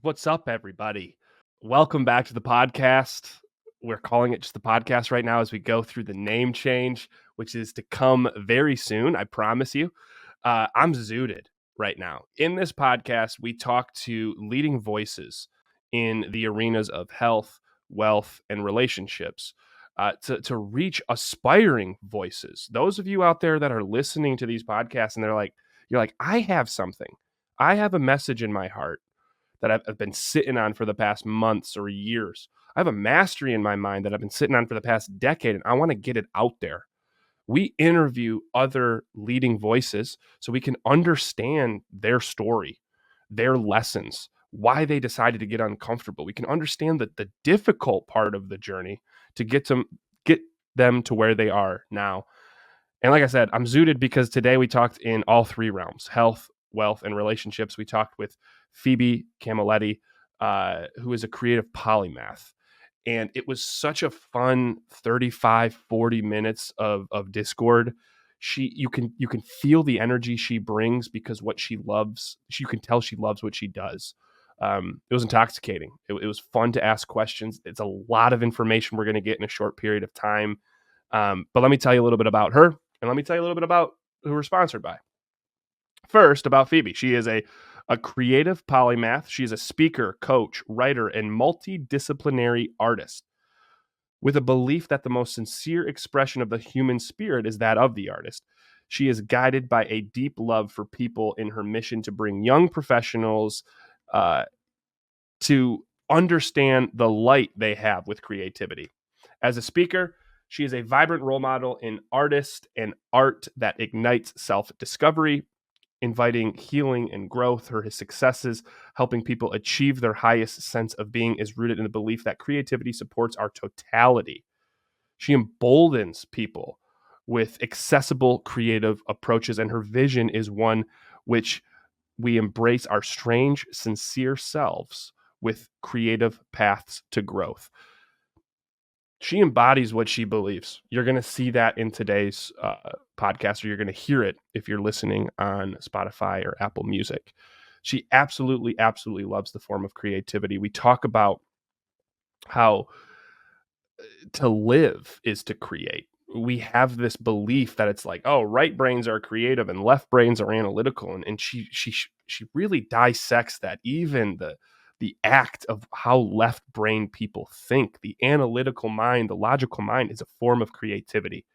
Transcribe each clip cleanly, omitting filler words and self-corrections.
What's up, everybody? Welcome back to the podcast. We're calling it just the podcast right now as we go through the name change, which is to come very soon. I promise you. I'm zooted right now. In this podcast, we talk to leading voices in the arenas of health, wealth, and relationships to reach aspiring voices. Those of you out there that are listening to these podcasts and you're like, I have something. I have a message in my heart that I've been sitting on for the past months or years. I have a mastery in my mind that I've been sitting on for the past decade, and I want to get it out there. We interview other leading voices so we can understand their story, their lessons, why they decided to get uncomfortable. We can understand the difficult part of the journey to get them to where they are now. And like I said, I'm zooted because today we talked in all three realms: health, wealth, and relationships. We talked with Phoebe Camilletti, who is a creative polymath. And it was such a fun 35, 40 minutes of Discord. You can feel the energy she brings because what she loves, you can tell she loves what she does. It was intoxicating. It was fun to ask questions. It's a lot of information we're going to get in a short period of time. But let me tell you a little bit about her, and let me tell you a little bit about who we're sponsored by. First, about Phoebe. She is a creative polymath. She is a speaker, coach, writer, and multidisciplinary artist with a belief that the most sincere expression of the human spirit is that of the artist. She is guided by a deep love for people in her mission to bring young professionals to understand the light they have with creativity. As a speaker, she is a vibrant role model in artist and art that ignites self-discovery, inviting healing and growth. Her successes helping people achieve their highest sense of being is rooted in the belief that creativity supports our totality. She emboldens people with accessible creative approaches, and her vision is one which we embrace our strange, sincere selves with creative paths to growth. She embodies what she believes. You're going to see that in today's podcast, or you're going to hear it if you're listening on Spotify or Apple Music. She absolutely loves the form of creativity. We talk about how to live is to create. We have this belief that it's like, oh, right brains are creative and left brains are analytical. And she really dissects that. Even the act of how left brain people think, the analytical mind, the logical mind, is a form of creativity.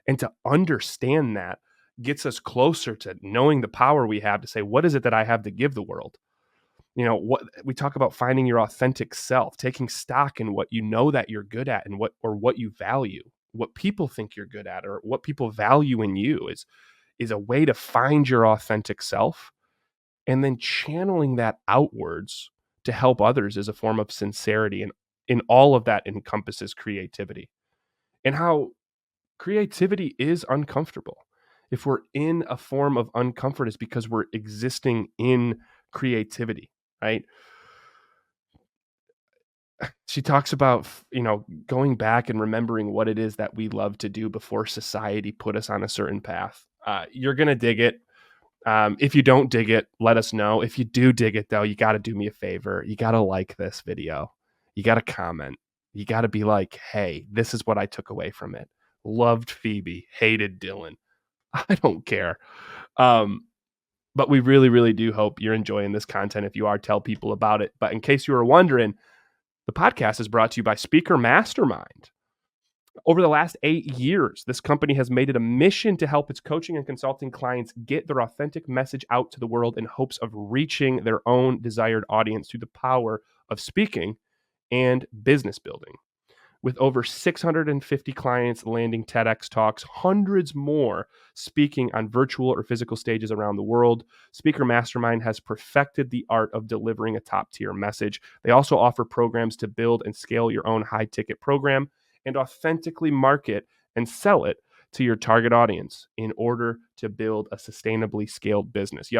And to understand that gets us closer to knowing the power we have to say, what is it that I have to give the world? What we talk about, finding your authentic self, taking stock in what you know that you're good at and what you value, what people think you're good at, or what people value in you is a way to find your authentic self, and then channeling that outwards to help others is a form of sincerity. And in all of that encompasses creativity, and how creativity is uncomfortable. If we're in a form of uncomfort, it's because we're existing in creativity, right? She talks about, going back and remembering what it is that we love to do before society put us on a certain path. You're going to dig it. If you don't dig it, let us know. If you do dig it, though, you got to do me a favor. You got to like this video. You got to comment. You got to be like, hey, this is what I took away from it. Loved Phoebe, hated Dylan. I don't care. But we really do hope you're enjoying this content. If you are, tell people about it. But in case you were wondering, the podcast is brought to you by Speaker Mastermind. Over the last 8 years, this company has made it a mission to help its coaching and consulting clients get their authentic message out to the world in hopes of reaching their own desired audience through the power of speaking and business building. With over 650 clients landing TEDx talks, hundreds more speaking on virtual or physical stages around the world, Speaker Mastermind has perfected the art of delivering a top-tier message. They also offer programs to build and scale your own high-ticket program and authentically market and sell it to your target audience in order to build a sustainably scaled business.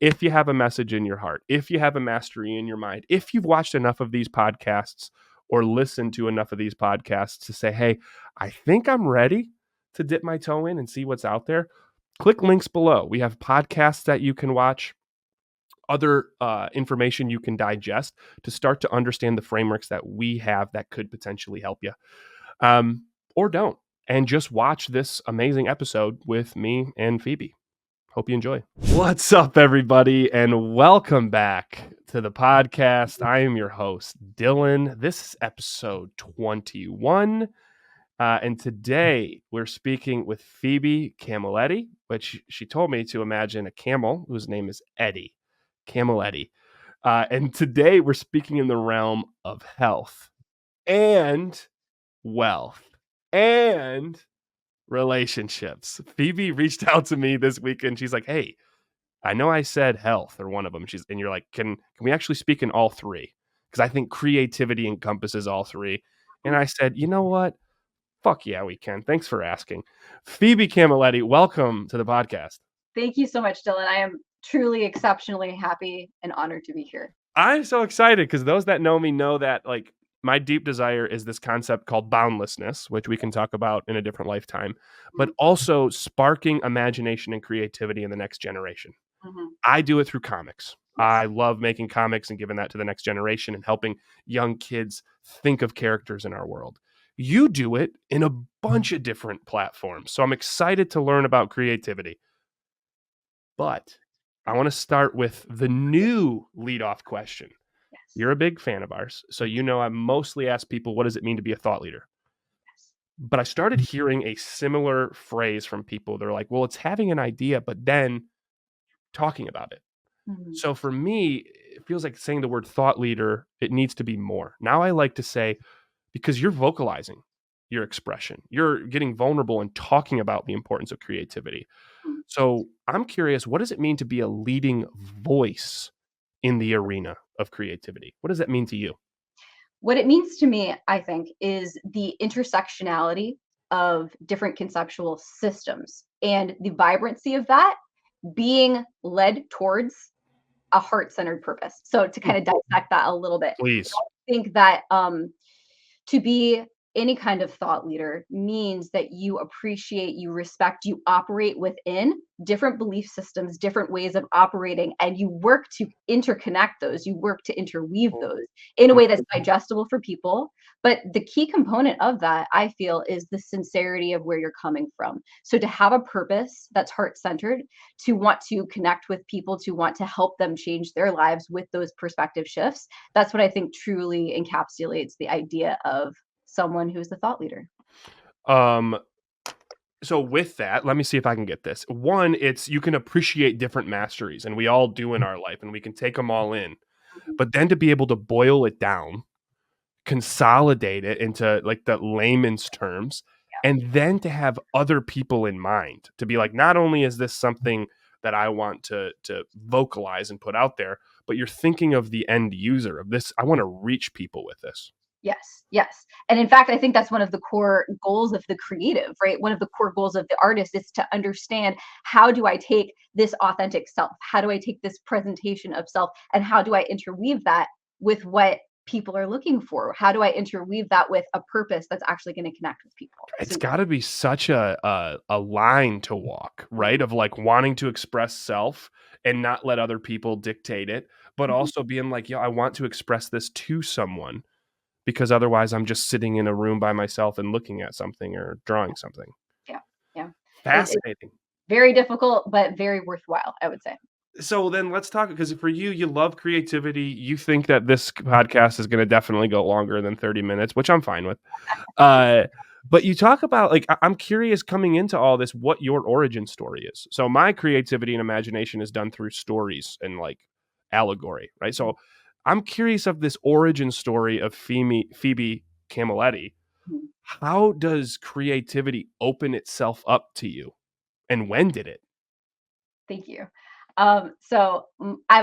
If you have a message in your heart, if you have a mastery in your mind, if you've watched enough of these podcasts or listen to enough of these podcasts to say, hey, I think I'm ready to dip my toe in and see what's out there, click links below. We have podcasts that you can watch, other information you can digest to start to understand the frameworks that we have that could potentially help you, or don't. And just watch this amazing episode with me and Phoebe. Hope you enjoy. What's up, everybody, and welcome back to the podcast. I am your host, Dylan. This is episode 21. And today we're speaking with Phoebe Camilletti, which she told me to imagine a camel whose name is Eddie. Camilletti. And today we're speaking in the realm of health and wealth and relationships. Phoebe reached out to me this weekend. She's like, "Hey, I know I said health or one of them." And you're like, "Can we actually speak in all three? Because I think creativity encompasses all three." And I said, "You know what? Fuck yeah, we can. Thanks for asking." Phoebe Camilletti, welcome to the podcast. Thank you so much, Dylan. I am truly exceptionally happy and honored to be here. I'm so excited because those that know me know that like my deep desire is this concept called boundlessness, which we can talk about in a different lifetime, but also sparking imagination and creativity in the next generation. Mm-hmm. I do it through comics. I love making comics and giving that to the next generation and helping young kids think of characters in our world. You do it in a bunch of different platforms. So I'm excited to learn about creativity. But I want to start with the new leadoff question. Yes. You're a big fan of ours. So you know I mostly ask people, what does it mean to be a thought leader? Yes. But I started hearing a similar phrase from people. They're like, well, it's having an idea, but then talking about it. Mm-hmm. So for me, it feels like saying the word thought leader, it needs to be more. Now I like to say, because you're vocalizing your expression, you're getting vulnerable and talking about the importance of creativity. So I'm curious, what does it mean to be a leading voice in the arena of creativity? What does that mean to you? What it means to me, I think, is the intersectionality of different conceptual systems and the vibrancy of that being led towards a heart-centered purpose. So to kind of dissect that a little bit, Please. I think that to be any kind of thought leader means that you appreciate, you respect, you operate within different belief systems, different ways of operating, and you work to interconnect those, you work to interweave those in a way that's digestible for people. But the key component of that, I feel, is the sincerity of where you're coming from. So to have a purpose that's heart-centered, to want to connect with people, to want to help them change their lives with those perspective shifts, that's what I think truly encapsulates the idea of someone who's the thought leader. So with that, let me see if I can get this. One, it's you can appreciate different masteries, and we all do in our life, and we can take them all in. But then to be able to boil it down, consolidate it into like the layman's terms, and then to have other people in mind to be like, not only is this something that I want to vocalize and put out there, but you're thinking of the end user of this. I want to reach people with this. Yes, yes. And in fact, I think that's one of the core goals of the creative, right? One of the core goals of the artist is to understand, how do I take this authentic self? How do I take this presentation of self? And how do I interweave that with what people are looking for? How do I interweave that with a purpose that's actually going to connect with people? It's got to be such a line to walk, right? Of like wanting to express self and not let other people dictate it, but also being like, yo, I want to express this to someone, because otherwise I'm just sitting in a room by myself and looking at something or drawing something. Yeah, yeah. It's Fascinating. very difficult, but very worthwhile, I would say. So then let's talk, because for you, you love creativity. You think that this podcast is going to definitely go longer than 30 minutes, which I'm fine with. But you talk about, like, I'm curious coming into all this, what your origin story is. So my creativity and imagination is done through stories and like allegory, right? So I'm curious of this origin story of Phoebe Camilletti. Mhm. How does creativity open itself up to you? And when did it? Thank you. I've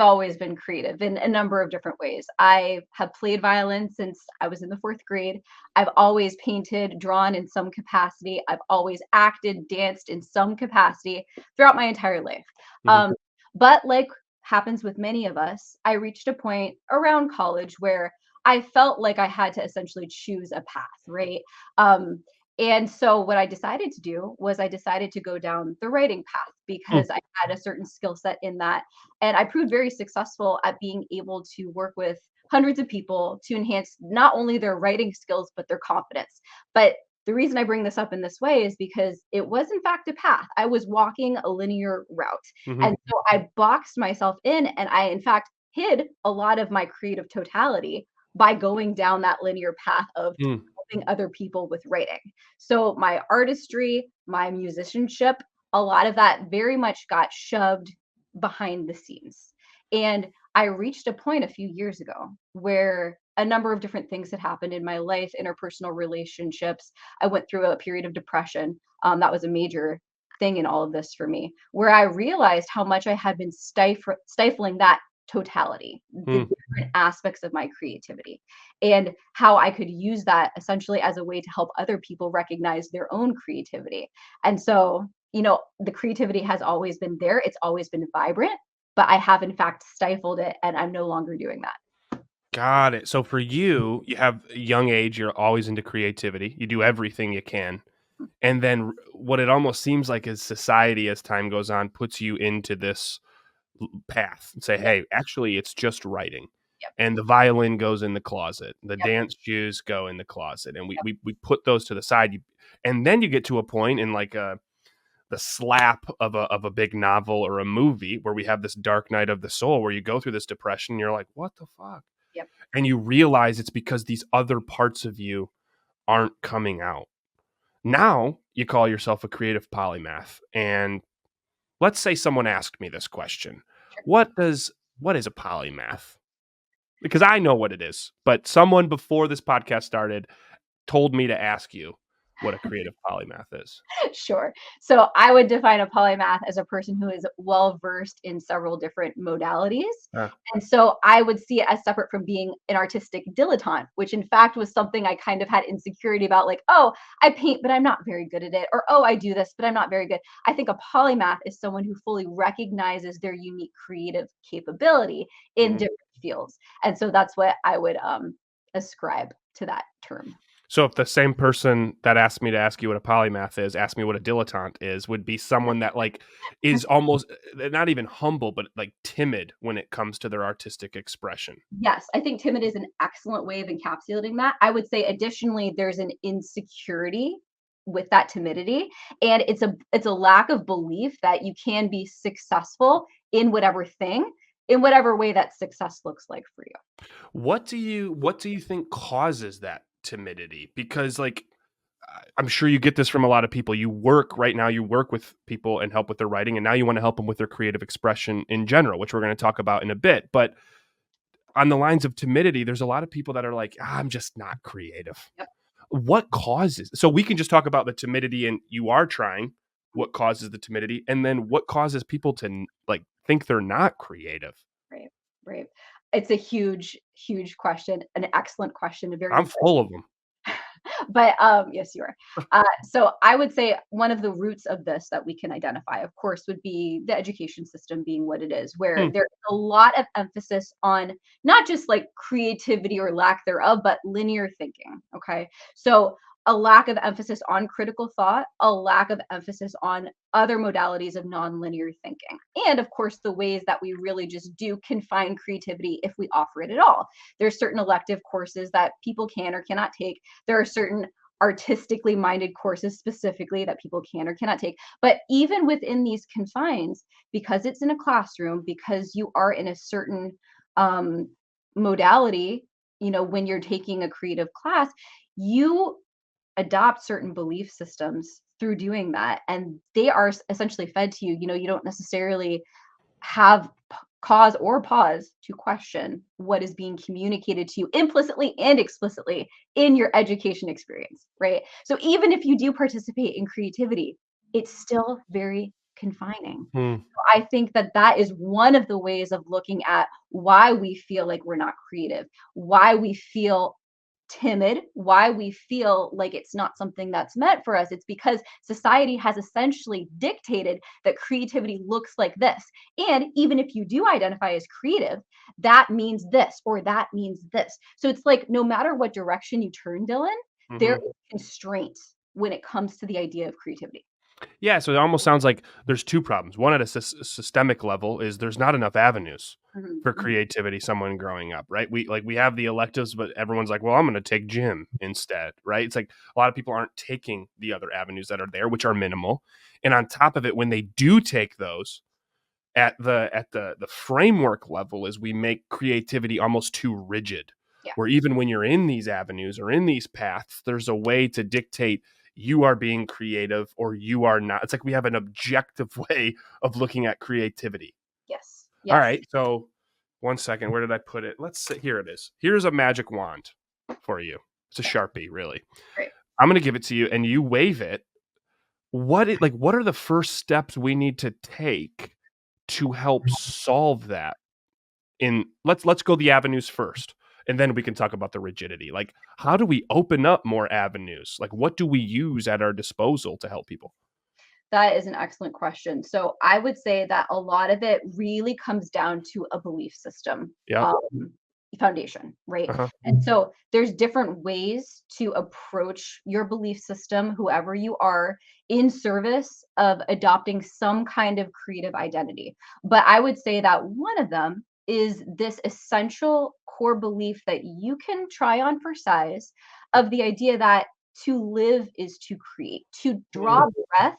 always been creative in a number of different ways. I have played violin since I was in the fourth grade. I've always painted, drawn in some capacity. I've always acted, danced in some capacity throughout my entire life. Mhm. But like happens with many of us, I reached a point around college where I felt like I had to essentially choose a path, right? Um, And so what I decided to do was I decided to go down the writing path Hmm. because I had a certain skill set in that. And I proved very successful at being able to work with hundreds of people to enhance not only their writing skills, but their confidence. But the reason I bring this up in this way is because it was, in fact, a path. I was walking a linear route. Hmm. And so I boxed myself in, and I, in fact, hid a lot of my creative totality by going down that linear path of Mm. helping other people with writing. So my artistry, my musicianship, a lot of that very much got shoved behind the scenes. And I reached a point a few years ago where a number of different things had happened in my life, interpersonal relationships. I went through a period of depression. That was a major thing in all of this for me, where I realized how much I had been stifling that totality, the Mm. different aspects of my creativity, and how I could use that essentially as a way to help other people recognize their own creativity. And so, the creativity has always been there, it's always been vibrant, but I have in fact stifled it and I'm no longer doing that. Got it. So for you, you have a young age, you're always into creativity. You do everything you can. And then what it almost seems like is society as time goes on puts you into this path and say, Yep, "Hey, actually it's just writing." yep, And the violin goes in the closet. The yep, dance shoes go in the closet. And we yep. we we put those to the side. And then you get to a point in like the slap of a big novel or a movie where we have this dark night of the soul where you go through this depression and you're like, "What the fuck?" Yep. And you realize it's because these other parts of you aren't coming out. Now you call yourself a creative polymath. And let's say someone asked me this question. What is a polymath? Because I know what it is, but someone before this podcast started told me to ask you what a creative polymath is. Sure. So I would define a polymath as a person who is well versed in several different modalities. Uh, And so I would see it as separate from being an artistic dilettante, which in fact was something I kind of had insecurity about, like, oh, I paint, but I'm not very good at it. Or, oh, I do this, but I'm not very good. I think a polymath is someone who fully recognizes their unique creative capability in mhm. different fields. And so that's what I would ascribe to that term. So if the same person that asked me to ask you what a polymath is, asked me what a dilettante is, would be someone that like is almost not even humble, but like timid when it comes to their artistic expression. Yes, I think timid is an excellent way of encapsulating that. I would say additionally, there's an insecurity with that timidity, and it's a lack of belief that you can be successful in whatever thing, in whatever way that success looks like for you. What do you think causes that timidity? Because like I'm sure you get this from a lot of people. You work right now, you work with people and help with their writing, and now you want to help them with their creative expression in general, which we're going to talk about in a bit. But on the lines of timidity, there's a lot of people that are like, I'm just not creative. Yep. What causes? So we can just talk about the timidity and you are trying. What causes the timidity? And then what causes people to like think they're not creative? Right, right. It's a huge, huge question, an excellent question, a very I'm important. full of them. But yes, you are. So I would say one of the roots of this that we can identify, of course, would be the education system being what it is, where Hmm. there's a lot of emphasis on not just like creativity or lack thereof, but linear thinking. Okay. So a lack of emphasis on critical thought, a lack of emphasis on other modalities of nonlinear thinking. And of course, the ways that we really just do confine creativity if we offer it at all. There's certain elective courses that people can or cannot take. There are certain artistically minded courses specifically that people can or cannot take. But even within these confines, because it's in a classroom, because you are in a certain um, modality, when you're taking a creative class, you adopt certain belief systems through doing that. And they are essentially fed to you. You don't necessarily have cause or pause to question what is being communicated to you implicitly and explicitly in your education experience, right? So even if you do participate in creativity, it's still very confining. Hmm. I think that that is one of the ways of looking at why we feel like we're not creative, why we feel timid, why we feel like it's not something that's meant for us. It's because society has essentially dictated that creativity looks like this. And even if you do identify as creative, that means this or that means this. So it's like no matter what direction you turn, Dylan, there Hmm. is constraint. when it comes to the idea of creativity. Yeah, so it almost sounds like there's two problems. One at a systemic level is there's not enough avenues Mhm, for mhm. creativity someone growing up, right? We have the electives, but everyone's like, "Well, I'm going to take gym instead," right? It's like a lot of people aren't taking the other avenues that are there, which are minimal. And on top of it, when they do take those, at the framework level is we make creativity almost too rigid, Yeah. where even when you're in these avenues or in these paths, there's a way to dictate you are being creative or you are not. It's like we have an objective way of looking at creativity. Yes. All Yes. right, so one second, where did I put it? Let's see. Here it is. Here's a magic wand for you. It's a Okay. Sharpie, really. Great. I'm going to give it to you and you wave it. What are the first steps we need to take to help solve that? In let's go the avenues first, and then we can talk about the rigidity. Like, how do we open up more avenues? Like, what do we use at our disposal to help people? That is an excellent question. So I would say that a lot of it really comes down to a belief system Yep. um, foundation, right? Uh-huh. And so there's different ways to approach your belief system, whoever you are, in service of adopting some kind of creative identity. But I would say that one of them is this essential core belief that you can try on for size of the idea that to live is to create, to Mm, draw breath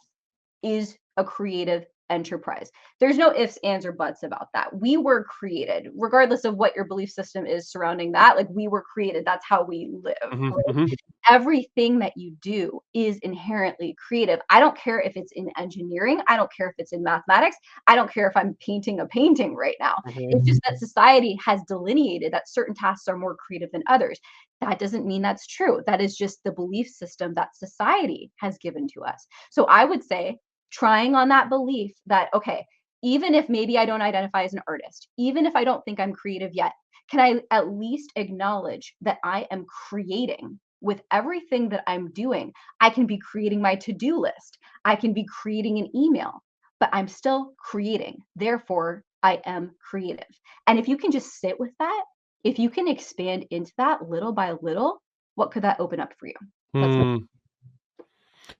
is a creative enterprise. There's no ifs, ands, or buts about that. We were created, regardless of what your belief system is surrounding that. Like we were created, that's how we live. mhm, Right? mhm, Everything that you do is inherently creative. I don't care if it's in engineering, I don't care if it's in mathematics, I don't care if I'm painting a painting right now. mhm, It's just that society has delineated that certain tasks are more creative than others. That doesn't mean that's true. That is just the belief system that society has given to us. So I would say trying on that belief that, okay, even if maybe I don't identify as an artist, even if I don't think I'm creative yet, can I at least acknowledge that I am creating with everything that I'm doing? I can be creating my to do list, I can be creating an email, but I'm still creating. Therefore, I am creative. And if you can just sit with that, if you can expand into that little by little, what could that open up for you? That's my mm.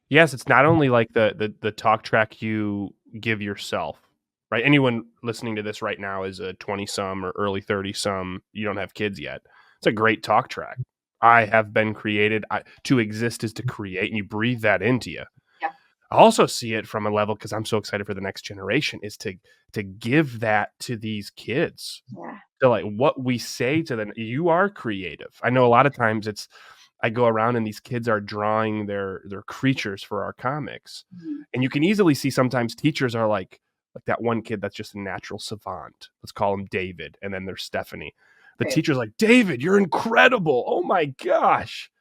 Yes, it's not only like the talk track you give yourself, right? Anyone listening to this right now is a 20 some or early 30 some. You don't have kids yet. It's a great talk track. I have been created. To exist is to create, and you breathe that into you. yeah, I also see it from a level because I'm so excited for the next generation is to give that to these kids. yeah. So like what we say to them, you are creative. I know a lot of times it's I go around and these kids are drawing their creatures for our comics. Mhm. And you can easily see sometimes teachers are like that one kid that's just a natural savant. Let's call him David. And then there's Stephanie. The Right. teacher's like, David, you're incredible. Oh my gosh.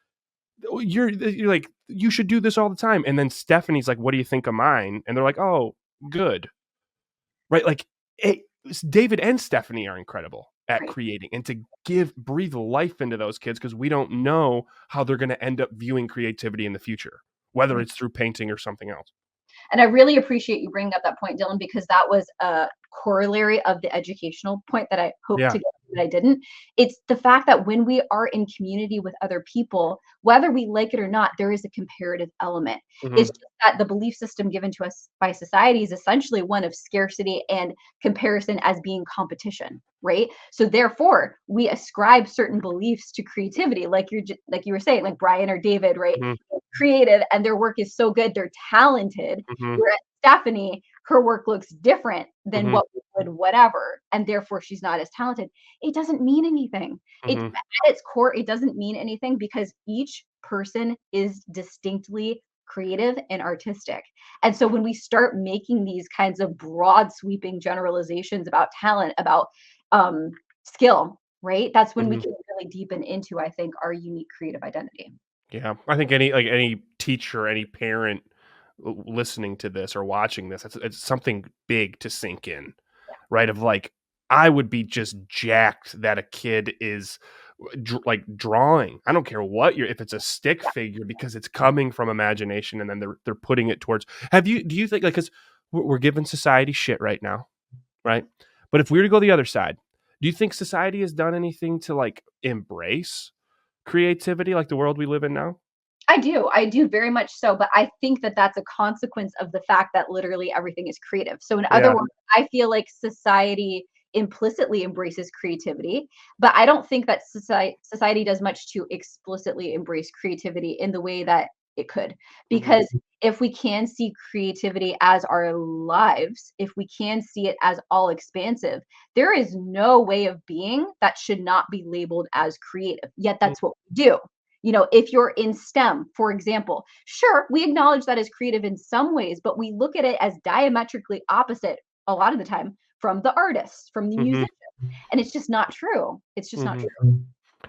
You're like, you should do this all the time. And then Stephanie's like, what do you think of mine? And they're like, oh, good. Right? Like it, David and Stephanie are incredible at Right. creating and to breathe life into those kids because we don't know how they're going to end up viewing creativity in the future, whether Right. it's through painting or something else. And I really appreciate you bringing up that point, Dylan, because that was a corollary of the educational point that I hoped Yeah. to get, but I didn't. It's the fact that when we are in community with other people, whether we like it or not, there is a comparative element. It's Mhm. just that the belief system given to us by society is essentially one of scarcity and comparison as being competition, right? So therefore, we ascribe certain beliefs to creativity, like like you were saying, like Brian or David, right? Mhm. Creative and their work is so good, they're talented. Mhm. Whereas Stephanie, her work looks different than Mhm. what would whatever, and therefore she's not as talented. It doesn't mean anything. It Mhm. at its core, it doesn't mean anything because each person is distinctly creative and artistic. And so when we start making these kinds of broad sweeping generalizations about talent, about skill, right? That's when we Mhm. can really deepen into, I think, our unique creative identity. Yeah. I think any teacher, any parent listening to this or watching this, it's something big to sink in, right? Of like, I would be just jacked that a kid is like drawing. I don't care what you're if it's a stick figure because it's coming from imagination and then they're putting it towards. Do you think like because we're giving society shit right now, right? But if we were to go the other side, do you think society has done anything to like embrace creativity like the world we live in now? I do very much so, but I think that that's a consequence of the fact that literally everything is creative. So in other Yeah. words, I feel like society implicitly embraces creativity, but I don't think that society does much to explicitly embrace creativity in the way that it could. Hmm. Because if we can see creativity as our lives, if we can see it as all expansive, there is no way of being that should not be labeled as creative. Yet that's what we do. If you're in STEM, for example, sure, we acknowledge that as creative in some ways, but we look at it as diametrically opposite a lot of the time from the artist, from the Hmm. musician. And it's just not true. It's just not Hmm. true.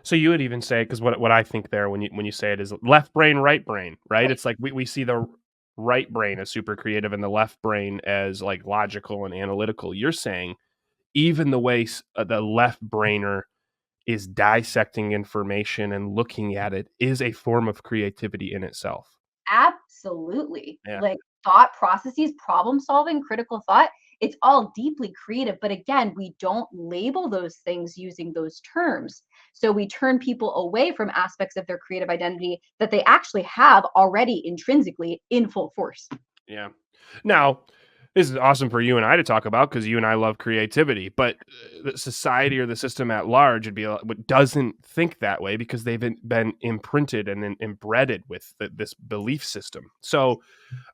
So you would even say, because what I think there when you say it is left brain, right brain, right? Right. It's like we see the right brain as super creative and the left brain as like logical and analytical. You're saying even the way the left brainer is dissecting information and looking at it is a form of creativity in itself. Absolutely. Yeah. Like thought processes, problem solving, critical thought, it's all deeply creative. But again, we don't label those things using those terms. So we turn people away from aspects of their creative identity that they actually have already intrinsically in full force. Yeah. Now, this is awesome for you and I to talk about because you and I love creativity, but the society or the system at large would be what doesn't think that way because they've been imprinted and then embedded with this belief system. So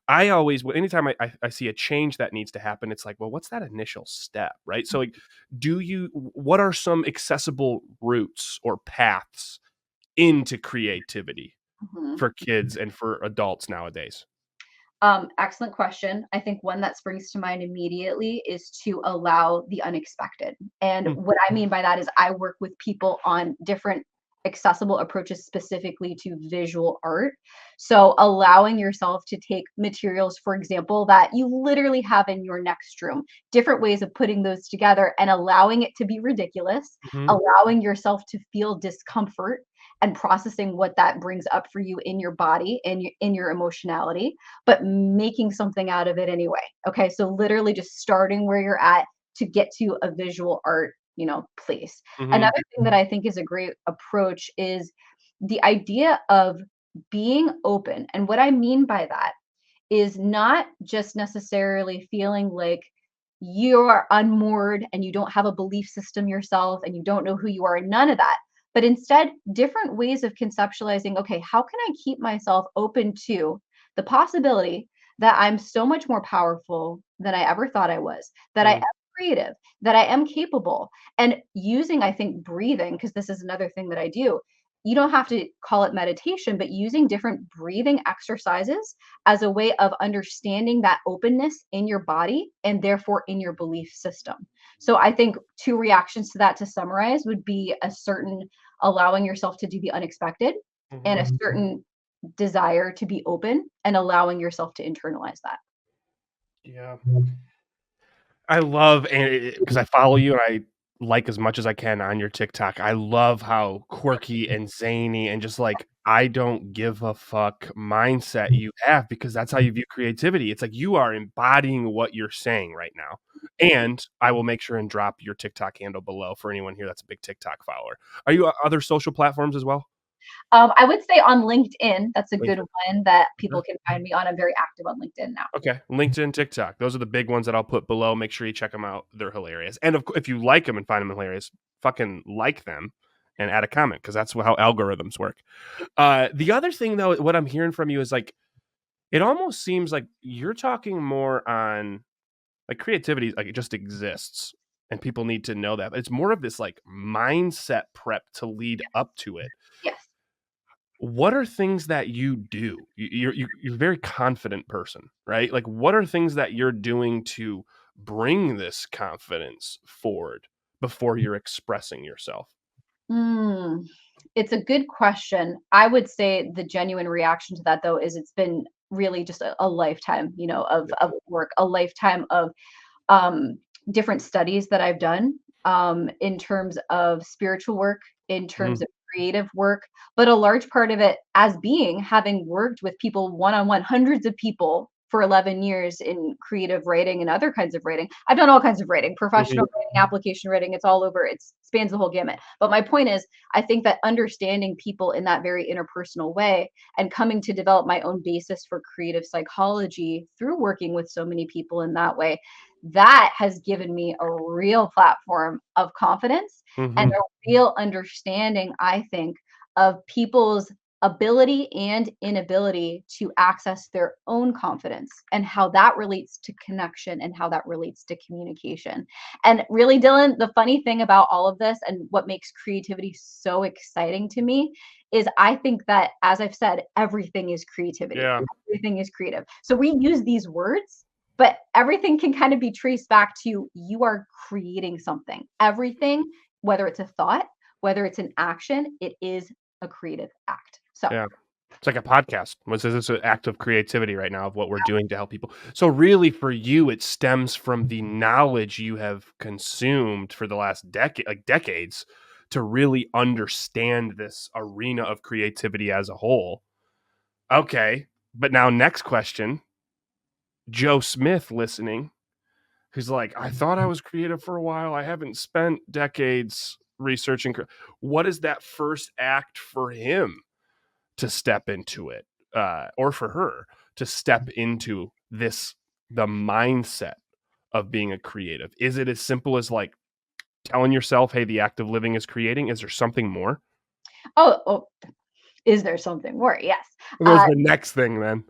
I always, anytime I see a change that needs to happen, it's like, well, what's that initial step, right? So, like, what are some accessible routes or paths into creativity Mhm. for kids and for adults nowadays? Excellent question. I think one that springs to mind immediately is to allow the unexpected. And Mm, what I mean by that is I work with people on different accessible approaches specifically to visual art. So allowing yourself to take materials, for example, that you literally have in your next room, different ways of putting those together and allowing it to be ridiculous, mhm, allowing yourself to feel discomfort and processing what that brings up for you in your body and in your emotionality, but making something out of it anyway. Okay. So literally just starting where you're at to get to a visual art, place. mhm, Another thing that I think is a great approach is the idea of being open. And what I mean by that is not just necessarily feeling like you are unmoored and you don't have a belief system yourself and you don't know who you are, none of that. But instead, different ways of conceptualizing, okay, how can I keep myself open to the possibility that I'm so much more powerful than I ever thought I was, that I am mm, creative, that I am capable, and using, I think, breathing, because this is another thing that I do. You don't have to call it meditation, but using different breathing exercises as a way of understanding that openness in your body and therefore in your belief system. So I think two reactions to that to summarize would be a certain allowing yourself to do the unexpected and mhm. a certain desire to be open and allowing yourself to internalize that. Yeah. I love and because I follow you and I like as much as I can on your TikTok. I love how quirky and zany and just like I don't give a fuck mindset you have because that's how you view creativity. It's like you are embodying what you're saying right now. And I will make sure and drop your TikTok handle below for anyone here that's a big TikTok follower. Are you other social platforms as well? I would say on LinkedIn, that's a good LinkedIn. one that people Okay. can find me on. I'm very active on LinkedIn now. Okay, LinkedIn, TikTok. Those are the big ones that I'll put below. Make sure you check them out. They're hilarious. And if you like them and find them hilarious, fucking like them and add a comment because that's how algorithms work. The other thing, though, what I'm hearing from you is like it almost seems like you're talking more on like creativity, like it just exists, and people need to know that. But it's more of this like mindset prep to lead up to it. Yes. What are things that you do? You're a very confident person, right? Like, what are things that you're doing to bring this confidence forward before you're expressing yourself? Mm, it's a good question. I would say the genuine reaction to that though is it's been really just a lifetime, of work, a lifetime of um, different studies that I've done in terms of spiritual work, in terms Mhm, of creative work, but a large part of it as being having worked with people one on one, hundreds of people for 11 years in creative writing and other kinds of writing. I've done all kinds of writing, professional writing, application writing, it's all over, it spans the whole gamut. But my point is, I think that understanding people in that very interpersonal way and coming to develop my own basis for creative psychology through working with so many people in that way, that has given me a real platform of confidence and a real understanding, I think, of people's ability and inability to access their own confidence and how that relates to connection and how that relates to communication. And really, Dylan, the funny thing about all of this and what makes creativity so exciting to me is I think that, as I've said, everything is creativity. Yeah. Everything is creative. So we use these words, but everything can kind of be traced back to you are creating something. Everything, whether it's a thought, whether it's an action, it is a creative act. So yeah, it's like a podcast. This is an act of creativity right now of what we're doing to help people. So really, for you, it stems from the knowledge you have consumed for the last decades, to really understand this arena of creativity as a whole. Okay, but now next question, Joe Smith listening, who's like, I thought I was creative for a while. I haven't spent decades researching. What is that first act for him to step into it, or for her to step into this, the mindset of being a creative? Is it as simple as like telling yourself, hey, the act of living is creating? Is there something more? oh, is there something more? Yes. There's the next thing then.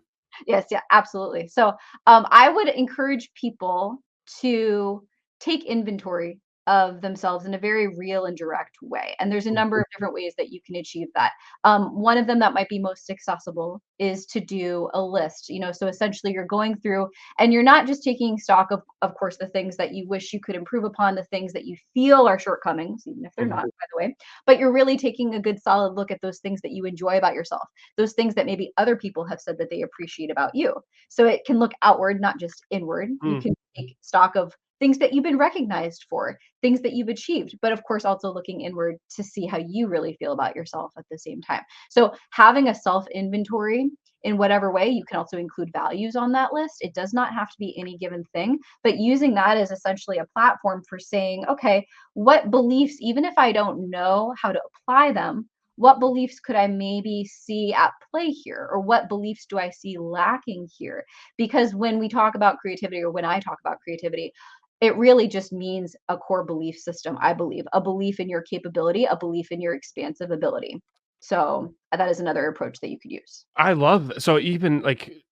Yes, yeah, absolutely. So I would encourage people to take inventory of themselves in a very real and direct way. And there's a number of different ways that you can achieve that. One of them that might be most accessible is to do a list. So essentially you're going through and you're not just taking stock of course, the things that you wish you could improve upon, the things that you feel are shortcomings, even if they're not, by the way, but you're really taking a good solid look at those things that you enjoy about yourself, those things that maybe other people have said that they appreciate about you. So it can look outward, not just inward. You can take stock of things that you've been recognized for, things that you've achieved, but of course also looking inward to see how you really feel about yourself at the same time. So having a self inventory in whatever way, you can also include values on that list. It does not have to be any given thing, but using that as essentially a platform for saying, okay, what beliefs, even if I don't know how to apply them, what beliefs could I maybe see at play here? Or what beliefs do I see lacking here? Because when we talk about creativity, or when I talk about creativity, it really just means a core belief system, I believe, a belief in your capability, a belief in your expansive ability. So that is another approach that you could use. I love so even like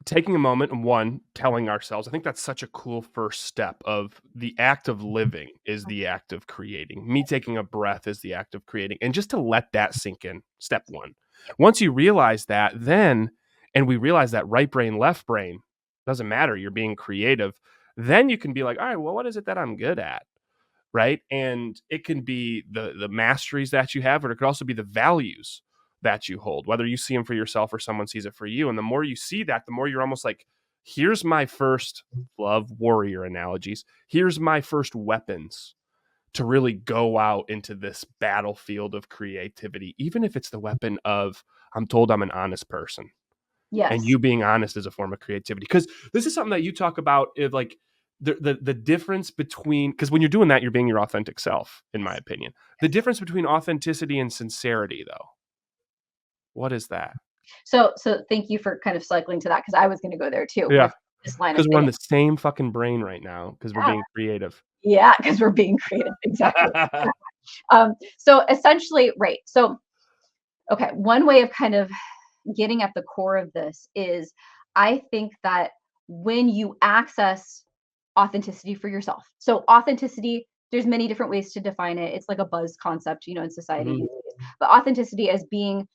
taking a moment and one telling ourselves, I think that's such a cool first step of the act of living is the act of creating. Me taking a breath is the act of creating. And just to let that sink in, step one. Once you realize that, then, and we realize that right brain, left brain, doesn't matter, you're being creative, then you can be like, all right, well, what is it that I'm good at? Right. And it can be the masteries that you have, or it could also be the values that you hold, whether you see them for yourself or someone sees it for you. And the more you see that, the more you're almost like, here's my first, love warrior analogies, here's my first weapons to really go out into this battlefield of creativity, even if it's the weapon of, I'm told I'm an honest person. Yes. And you being honest is a form of creativity. Because this is something that you talk about, is like the difference between, because when you're doing that, you're being your authentic self, in my opinion. The difference between authenticity and sincerity, though, what is that? So thank you for kind of cycling to that, because I was going to go there too. Yeah, With this line of because we're on thinking. the same fucking brain right now, because we're being creative. Yeah, because we're being creative. Exactly. So essentially, right. So, okay, one way of kind of getting at the core of this is, I think that when you access authenticity for yourself, so authenticity, there's many different ways to define it. It's like a buzz concept, in society these days. But authenticity as being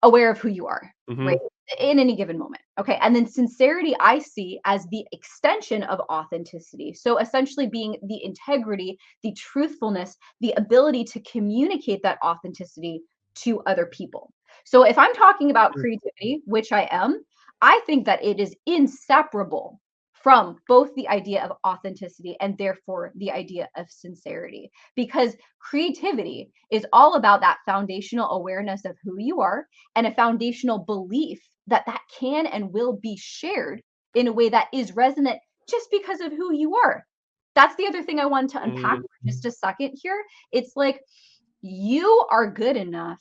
aware of who you are, right? In any given moment. Okay. And then sincerity, I see as the extension of authenticity. So essentially being the integrity, the truthfulness, the ability to communicate that authenticity to other people. So if I'm talking about creativity, which I am, I think that it is inseparable from both the idea of authenticity and therefore the idea of sincerity. Because creativity is all about that foundational awareness of who you are and a foundational belief that that can and will be shared in a way that is resonant just because of who you are. That's the other thing I wanted to unpack for just a second here. It's like you are good enough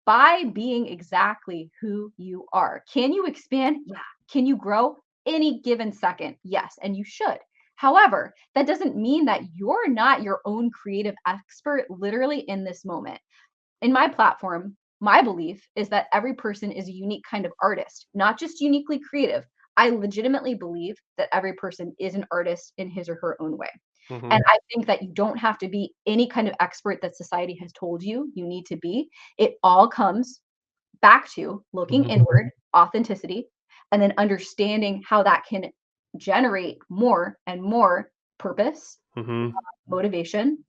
by being exactly who you are. Can you expand? Yeah. Can you grow? Any given second? Yes, and you should. However, that doesn't mean that you're not your own creative expert literally in this moment. In my platform, my belief is that every person is a unique kind of artist, not just uniquely creative. I legitimately believe that every person is an artist in his or her own way. Mm-hmm. And I think that you don't have to be any kind of expert that society has told you need to be. It all comes back to looking inward, authenticity, and then understanding how that can generate more and more purpose, Mm-hmm. motivation,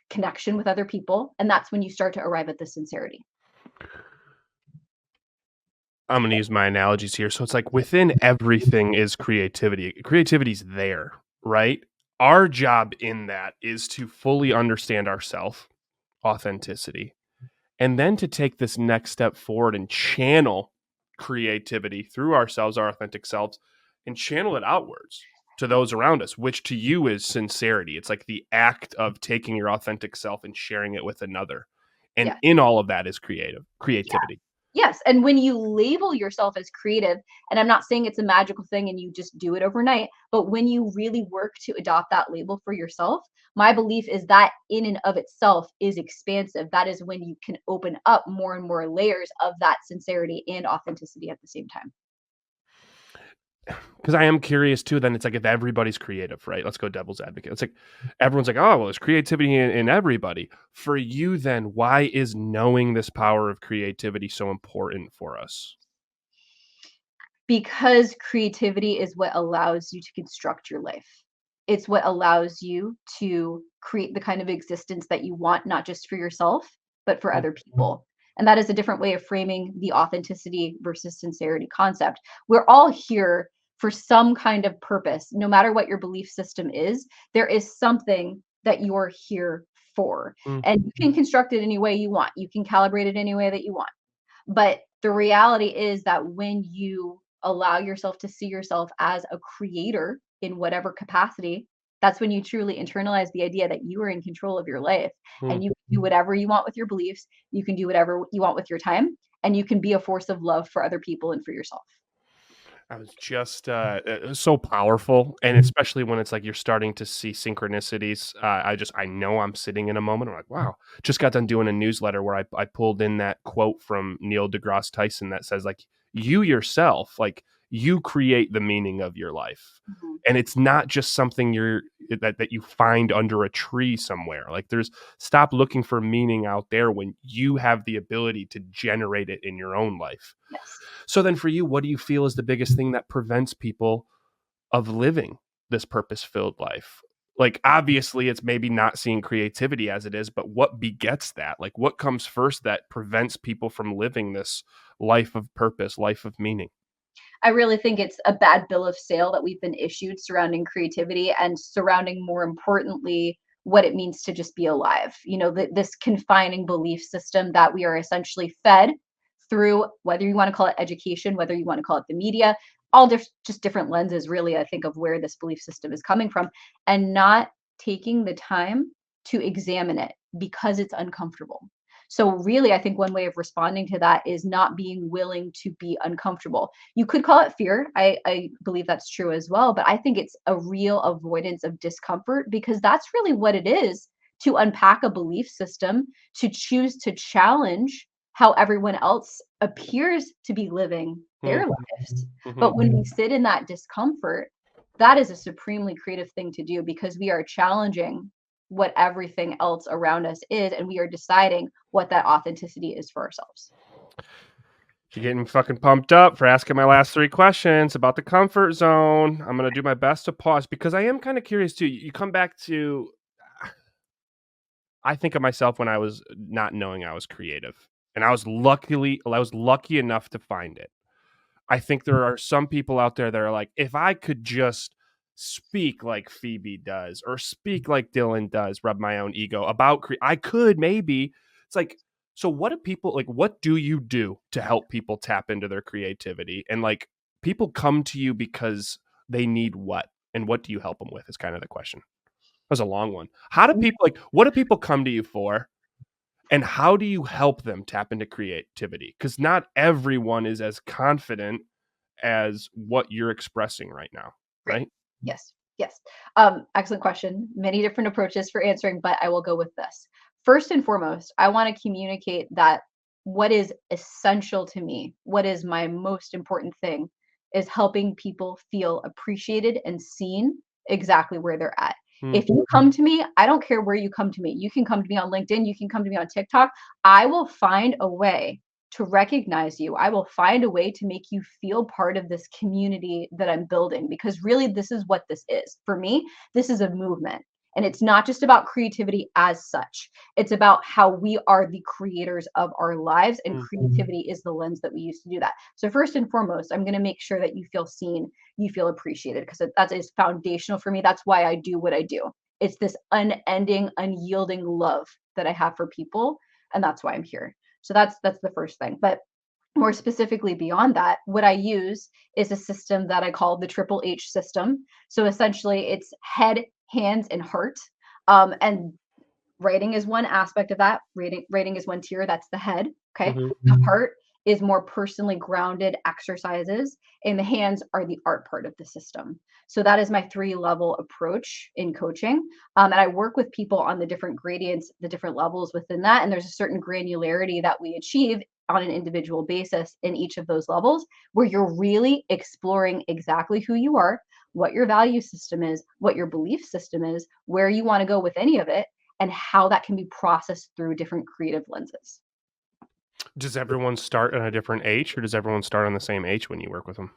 connection with other people. And that's when you start to arrive at the sincerity. I'm going to use my analogies here. So it's like within everything is creativity. Creativity's there, right? Our job in that is to fully understand ourself, authenticity, and then to take this next step forward and channel creativity through ourselves, our authentic selves, and channel it outwards to those around us, which to you is sincerity. It's like the act of taking your authentic self and sharing it with another. And Yes. in all of that is Yeah. creativity. Yes. And when you label yourself as creative, and I'm not saying it's a magical thing and you just do it overnight, but when you really work to adopt that label for yourself, my belief is that in and of itself is expansive. That is when you can open up more and more layers of that sincerity and authenticity at the same time. Because I am curious too. Then it's like if everybody's creative, right? Let's go devil's advocate. It's like everyone's like, oh, well, there's creativity in everybody. For you, then, why is knowing this power of creativity so important for us? Because creativity is what allows you to construct your life. It's what allows you to create the kind of existence that you want, not just for yourself, but for other people. And that is a different way of framing the authenticity versus sincerity concept. We're all here for some kind of purpose. No matter what your belief system is, there is something that you're here for. Mm-hmm. And you can construct it any way you want. You can calibrate it any way that you want. But the reality is that when you allow yourself to see yourself as a creator in whatever capacity, that's when you truly internalize the idea that you are in control of your life and you can do whatever you want with your beliefs. You can do whatever you want with your time, and you can be a force of love for other people and for yourself. I was just it was so powerful, and especially when it's like you're starting to see synchronicities. I know I'm sitting in a moment. I'm like, wow, just got done doing a newsletter where I pulled in that quote from Neil deGrasse Tyson that says like you yourself, like you create the meaning of your life, Mhm. and it's not just something that you find under a tree somewhere. Like there's stop looking for meaning out there when you have the ability to generate it in your own life. Yes. So then for you, what do you feel is the biggest thing that prevents people of living this purpose-filled life? Like obviously it's maybe not seeing creativity as it is, but what begets that? Like what comes first that prevents people from living this life of purpose, life of meaning? I really think it's a bad bill of sale that we've been issued surrounding creativity and surrounding, more importantly, what it means to just be alive. You know, this confining belief system that we are essentially fed through, whether you want to call it education, whether you want to call it the media, all just different lenses, really, I think, of where this belief system is coming from, and not taking the time to examine it because it's uncomfortable. So, really, I think one way of responding to that is not being willing to be uncomfortable. You could call it fear. I believe that's true as well. But I think it's a real avoidance of discomfort because that's really what it is to unpack a belief system, to choose to challenge how everyone else appears to be living their lives. Mm-hmm. But when we sit in that discomfort, that is a supremely creative thing to do because we are challenging what everything else around us is and we are deciding what that authenticity is for ourselves. You're getting me fucking pumped up for asking my last three questions about the comfort zone. I'm gonna do my best to pause because I am kind of curious too. You come back to I think of myself when I was not knowing I was creative, and I was lucky enough to find it. I think there are some people out there that are like, if I could just speak like Phoebe does or speak like Dylan does, rub my own ego about I could maybe. It's like, so what do people like? What do you do to help people tap into their creativity? And like, people come to you because they need what, and what do you help them with? Is kind of the question. That was a long one. How do people like? What do people come to you for? And how do you help them tap into creativity? Because not everyone is as confident as what you're expressing right now, Great. right? Yes. Yes. Excellent question. Many different approaches for answering, but I will go with this. First and foremost, I want to communicate that what is essential to me, what is my most important thing, is helping people feel appreciated and seen exactly where they're at. Hmm. If you come to me, I don't care where you come to me. You can come to me on LinkedIn, you can come to me on TikTok. I will find a way to recognize you. I will find a way to make you feel part of this community that I'm building, because really this is what this is. For me, this is a movement. And it's not just about creativity as such. It's about how we are the creators of our lives, and creativity is the lens that we use to do that. So first and foremost, I'm going to make sure that you feel seen, you feel appreciated, because that is foundational for me. That's why I do what I do. It's this unending, unyielding love that I have for people, and that's why I'm here. So that's the first thing. But more specifically beyond that, what I use is a system that I call the triple H system. So essentially it's head, hands, and heart. And writing is one aspect of that. Writing is one tier, that's the head. Okay. Mm-hmm. The heart is more personally grounded exercises, and the hands are the art part of the system. So that is my 3-level approach in coaching. And I work with people on the different gradients, the different levels within that. And there's a certain granularity that we achieve on an individual basis in each of those levels, where you're really exploring exactly who you are, what your value system is, what your belief system is, where you want to go with any of it, and how that can be processed through different creative lenses. Does everyone start on a different H, or does everyone start on the same H when you work with them?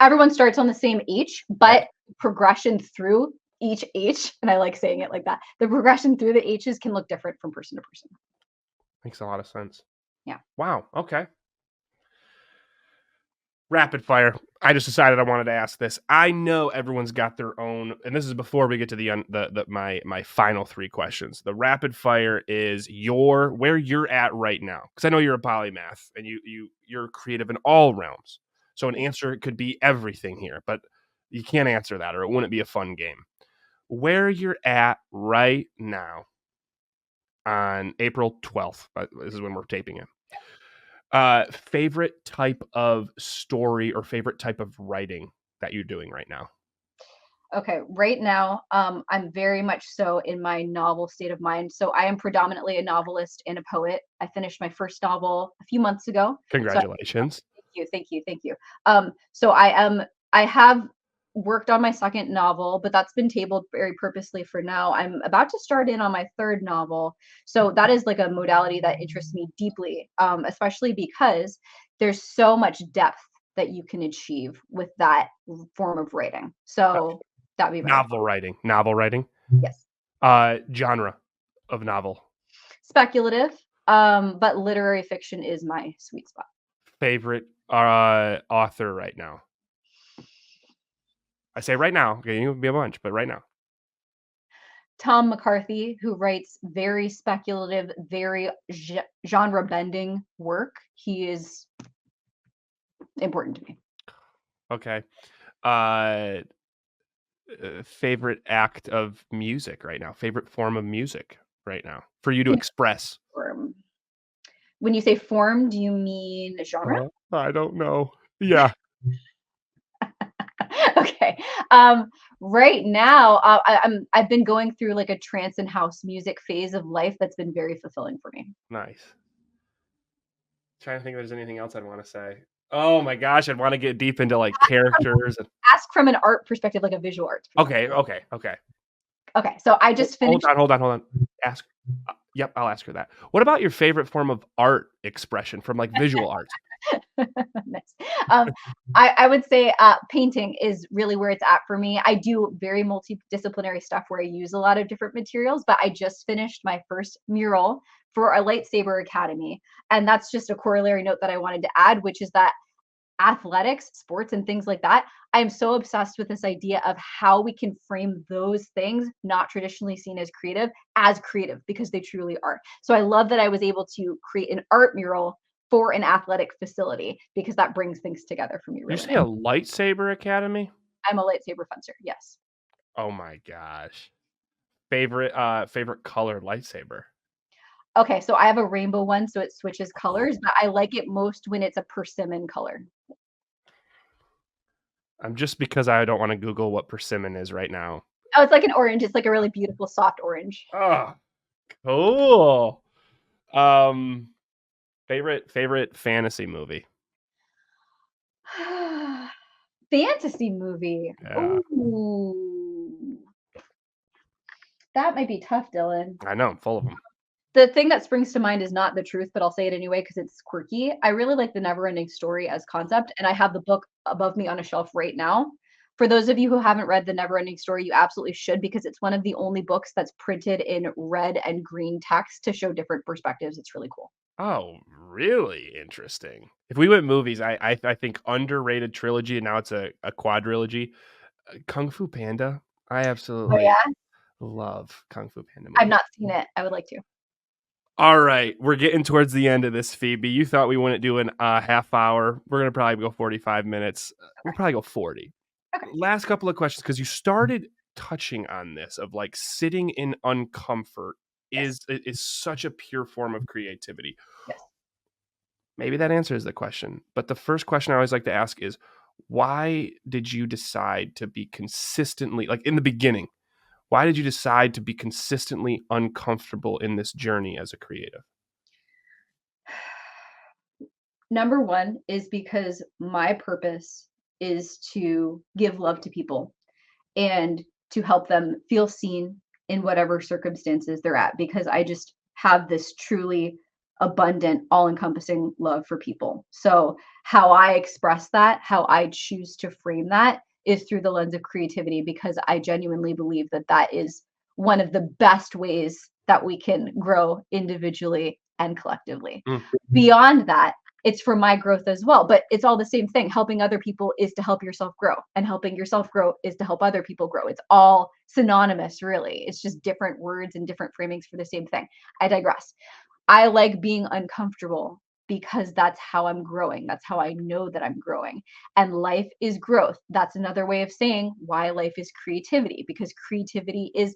Everyone starts on the same H, Okay. but progression through each H, and I like saying it like that, the progression through the H's can look different from person to person. Makes a lot of sense. Yeah. Wow. Okay. Rapid fire. I just decided I wanted to ask this. I know everyone's got their own, and this is before we get to my final 3 questions. The rapid fire is where you're at right now, because I know you're a polymath and you're creative in all realms. So an answer could be everything here, but you can't answer that, or it wouldn't be a fun game. Where you're at right now on April 12th. This is when we're taping it. Favorite type of story or favorite type of writing that you're doing right now? Okay, right now, I'm very much so in my novel state of mind. So I am predominantly a novelist and a poet. I finished my first novel a few months ago. So Congratulations. thank you. So I have worked on my second novel, but that's been tabled very purposely for now. I'm about to start in on my third novel. So that is like a modality that interests me deeply, especially because there's so much depth that you can achieve with that form of writing. So that'd be my Novel writing. Novel writing. yes. Genre of novel. Speculative, but literary fiction is my sweet spot. Favorite author right now. I say right now. Okay, you can be a bunch, but right now. Tom McCarthy, who writes very speculative, very genre bending work. He is important to me. Okay. Favorite act of music right now. Favorite form of music right now for you to express. Form. When you say form, do you mean genre? I don't know. Yeah. Okay. Right now, I've been going through like a trance and house music phase of life that's been very fulfilling for me. Nice. Trying to think if there's anything else I'd want to say. Oh my gosh, I'd want to get deep into like characters. Ask from an art perspective, like a visual art perspective. Okay. Okay, so I just finished. Hold on. Ask. Yep, I'll ask her that. What about your favorite form of art expression from like visual art? Nice. I would say painting is really where it's at for me. I do very multidisciplinary stuff where I use a lot of different materials, but I just finished my first mural for a lightsaber academy. And that's just a corollary note that I wanted to add, which is that athletics, sports, and things like that, I am so obsessed with this idea of how we can frame those things not traditionally seen as creative because they truly are. So I love that I was able to create an art mural for an athletic facility because that brings things together for me You really say a nice. lightsaber academy? I'm a lightsaber fencer. Yes. Oh my gosh. Favorite color lightsaber? Okay, so I have a rainbow one, so it switches colors, Oh. but I like it most when it's a persimmon color. I'm just because I don't wanna Google what persimmon is right now. Oh, it's like an orange. It's like a really beautiful soft orange. Oh, cool. Um, favorite fantasy movie? Fantasy movie. Yeah, Ooh, that might be tough, Dylan. I know, I'm full of them. The thing that springs to mind is not the truth, but I'll say it anyway because it's quirky. I really like the Neverending Story as concept, and I have the book above me on a shelf right now. For those of you who haven't read the Neverending Story, you absolutely should because it's one of the only books that's printed in red and green text to show different perspectives. It's really cool. Oh, really interesting. If we went movies, I think underrated trilogy, and now it's a quadrilogy. Kung Fu Panda. I Oh absolutely yeah, love Kung Fu Panda I've movies. not seen it. I would like to. All right, we're getting towards the end of this, Phoebe. You thought we wouldn't do an half hour. We're gonna probably go 45 minutes. We'll probably go 40. Okay. Last couple of questions because you started touching on this of like sitting in uncomfort Yes. is such a pure form of creativity. Yes. Maybe that answers the question. But the first question I always like to ask is why did you decide to be consistently like in the beginning? Why did you decide to be consistently uncomfortable in this journey as a creative? Number one is because my purpose is to give love to people and to help them feel seen in whatever circumstances they're at because I just have this truly abundant, all encompassing love for people. So, how I express that, how I choose to frame that is through the lens of creativity because I genuinely believe that that is one of the best ways that we can grow individually and collectively. Mm, Beyond that, it's for my growth as well. But it's all the same thing. Helping other people is to help yourself grow, and helping yourself grow is to help other people grow. It's all synonymous, really. It's just different words and different framings for the same thing. I digress. I like being uncomfortable because that's how I'm growing. That's how I know that I'm growing. And life is growth. That's another way of saying why life is creativity, because creativity is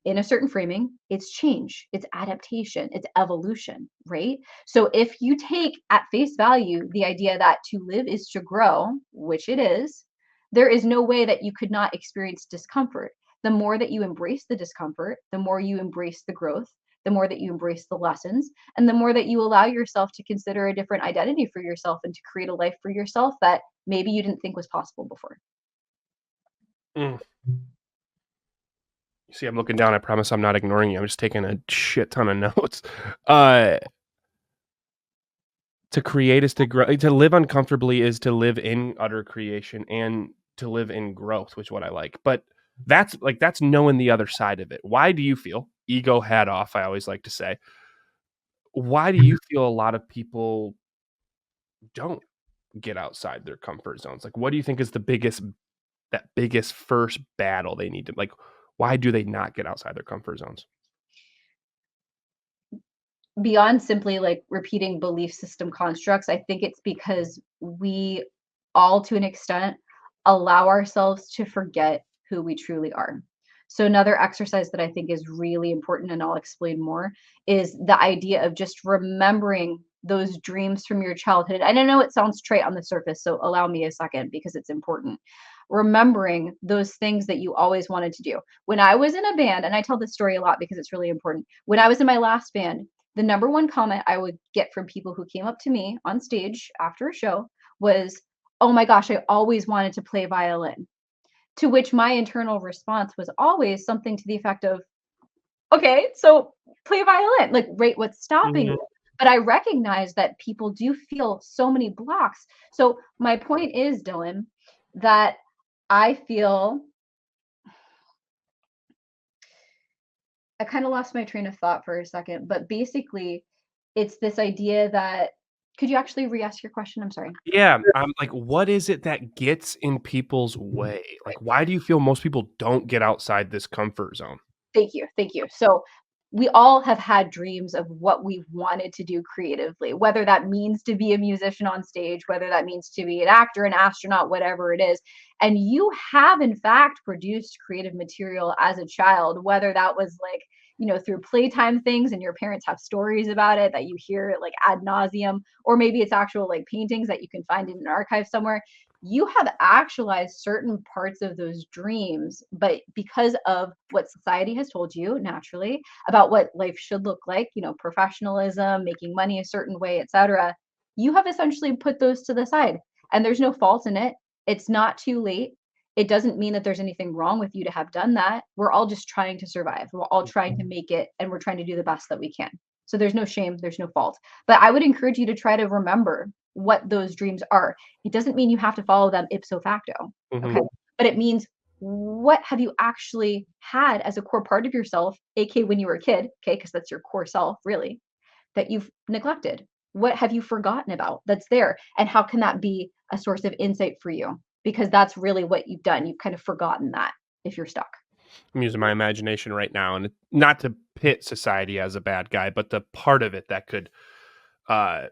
in a certain framing, it's change, it's adaptation, it's evolution, right? So if you take at face value the idea that to live is to grow, which it is, there is no way that you could not experience discomfort. The more that you embrace the discomfort, the more you embrace the growth, the more that you embrace the lessons, and the more that you allow yourself to consider a different identity for yourself and to create a life for yourself that maybe you didn't think was possible before. mm. You see, I'm looking down. I promise I'm not ignoring you. I'm just taking a shit ton of notes. Uh, to create is to grow. To live uncomfortably is to live in utter creation and to live in growth, which is what I like. But that's knowing the other side of it. Why do you feel ego hat off? I always like to say. Why do you feel a lot of people don't get outside their comfort zones? Like, what do you think is the biggest first battle they need to like? Why do they not get outside their comfort zones? Beyond simply like repeating belief system constructs, I think it's because we all, to an extent, allow ourselves to forget who we truly are. So, another exercise that I think is really important, and I'll explain more, is the idea of just remembering those dreams from your childhood. And I know it sounds trite on the surface, so allow me a second because it's important. Remembering those things that you always wanted to do. When I was in a band, and I tell this story a lot because it's really important. When I was in my last band, the number one comment I would get from people who came up to me on stage after a show was, "Oh my gosh, I always wanted to play violin." To which my internal response was always something to the effect of, "Okay, so play violin. Like, right, what's stopping Mhm. you?" But I recognize that people do feel so many blocks. So my point is, Dylan, that I feel I kind of lost my train of thought for a second, but basically, it's this idea that Could you actually re-ask your question? I'm sorry. Yeah, I'm like, what is it that gets in people's way? Like, why do you feel most people don't get outside this comfort zone? Thank you. Thank you. So we all have had dreams of what we wanted to do creatively, whether that means to be a musician on stage, whether that means to be an actor, an astronaut, whatever it is. And you have, in fact, produced creative material as a child, whether that was like, through playtime things and your parents have stories about it that you hear like ad nauseum, or maybe it's actual like paintings that you can find in an archive somewhere. You have actualized certain parts of those dreams, but because of what society has told you naturally about what life should look like, professionalism, making money a certain way, etc., you have essentially put those to the side. And there's no fault in it. It's not too late. It doesn't mean that there's anything wrong with you to have done that. We're all just trying to survive. We're all trying to make it, and we're trying to do the best that we can. So there's no shame, there's no fault. But I would encourage you to try to remember what those dreams are. It doesn't mean you have to follow them ipso facto. Mhm. Okay. But it means, what have you actually had as a core part of yourself, aka when you were a kid, okay, because that's your core self, really, that you've neglected? What have you forgotten about that's there? And how can that be a source of insight for you? Because that's really what you've done. You've kind of forgotten that if you're stuck. I'm using my imagination right now, and not to pit society as a bad guy, but the part of it that could uh,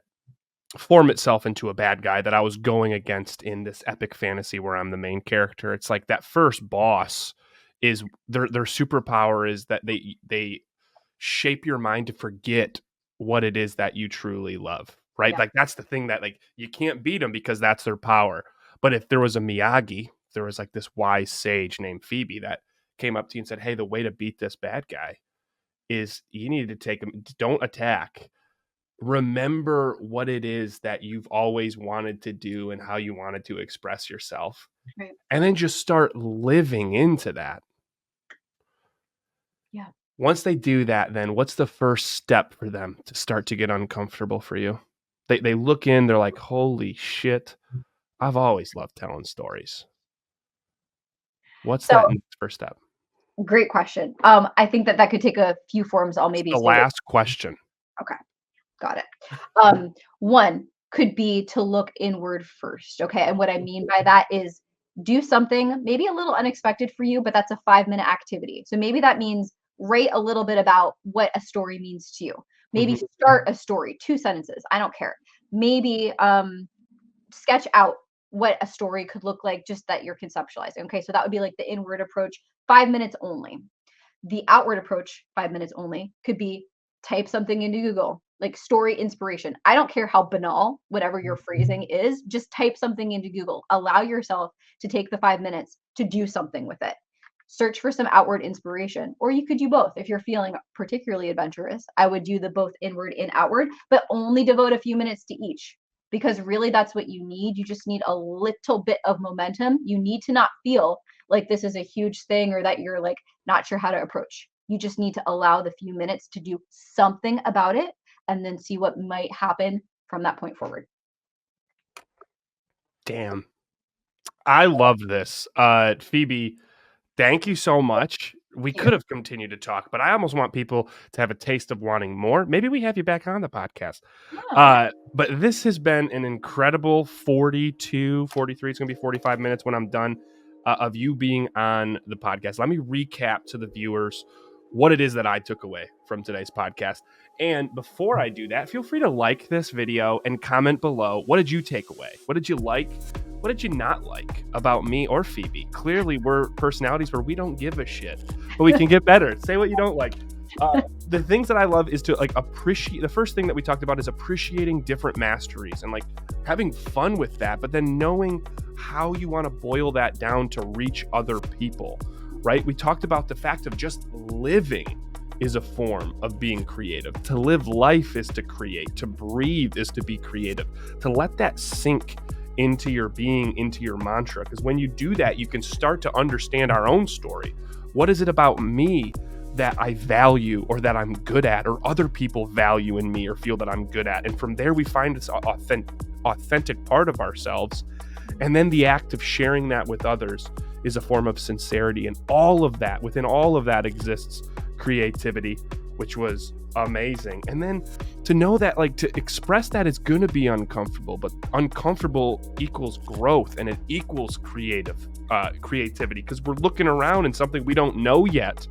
form itself into a bad guy that I was going against in this epic fantasy where I'm the main character. It's like that first boss is their superpower is that they shape your mind to forget what it is that you truly love, right? Yeah. Like that's the thing that like you can't beat them because that's their power. But if there was a Miyagi, there was like this wise sage named Phoebe that came up to you and said, "Hey, the way to beat this bad guy is you need to take him. Don't attack. Remember what it is that you've always wanted to do and how you wanted to express yourself, Right. and then just start living into that." Yeah. Once they do that, then what's the first step for them to start to get uncomfortable for you? They look in, they're like, "Holy shit, I've always loved telling stories." What's So that next first step? great question. I think that could take a few forms. I'll It's maybe the say that. last question. Okay, got it. One could be to look inward first. Okay. And what I mean by that is do something maybe a little unexpected for you, but that's a 5-minute activity. So maybe that means write a little bit about what a story means to you. Maybe Mhm. start a story, 2 sentences. I don't care. Maybe sketch out what a story could look like, just that you're conceptualizing. Okay. So that would be like the inward approach, 5 minutes only. The outward approach, 5 minutes only, could be type something into Google, like story inspiration. I don't care how banal, whatever your phrasing is, just type something into Google. Allow yourself to take the 5 minutes to do something with it. Search for some outward inspiration, or you could do both. If you're feeling particularly adventurous, I would do the both inward and outward, but only devote a few minutes to each, because really that's what you need. You just need a little bit of momentum. You need to not feel like this is a huge thing or that you're like not sure how to approach. You just need to allow the few minutes to do something about it and then see what might happen from that point forward. Damn. I love this. Phoebe, thank you so much. We Thank you. could have continued to talk, but I almost want people to have a taste of wanting more. Maybe we have you back on the podcast. Oh, But this has been an incredible 42, 43. It's going to be 45 minutes when I'm done of you being on the podcast. Let me recap to the viewers what it is that I took away from today's podcast. And before I do that, feel free to like this video and comment below. What did you take away? What did you like? What did you not like about me or Phoebe? Clearly, we're personalities where we don't give a shit, but we can get better. Say what you don't like. The things that I love is to like appreciate. The first thing that we talked about is appreciating different masteries and like having fun with that, but then knowing how you want to boil that down to reach other people, right? We talked about the fact of just living is a form of being creative. To live life is to create. To breathe is to be creative. To let that sink into your being, into your mantra. Because when you do that, you can start to understand our own story. What is it about me that I value or that I'm good at or other people value in me or feel that I'm good at? And from there, we find this authentic part of ourselves. And then the act of sharing that with others is a form of sincerity. And all of that, within all of that exists creativity. which was amazing. And then to know that, like, to express that is going to be uncomfortable, but uncomfortable equals growth, and it equals creativity, because we're looking around in something we don't know yet,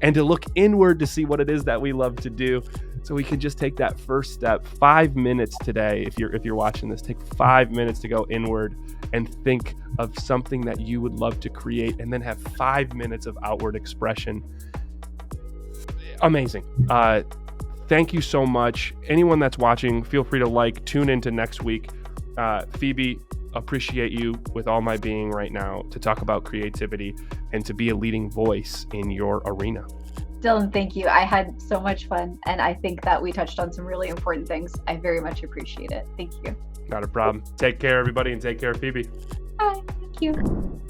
and to look inward to see what it is that we love to do. So we can just take that first step. 5 minutes today, if you're watching this, take 5 minutes to go inward and think of something that you would love to create, and then have 5 minutes of outward expression. Amazing. Thank you so much. Anyone that's watching, feel free to tune into next week. Phoebe, appreciate you with all my being right now to talk about creativity and to be a leading voice in your arena. Dylan, thank you. I had so much fun, and I think that we touched on some really important things. I very much appreciate it. Thank you. Not a problem. Take care, everybody, and take care, Phoebe. Bye. Thank you.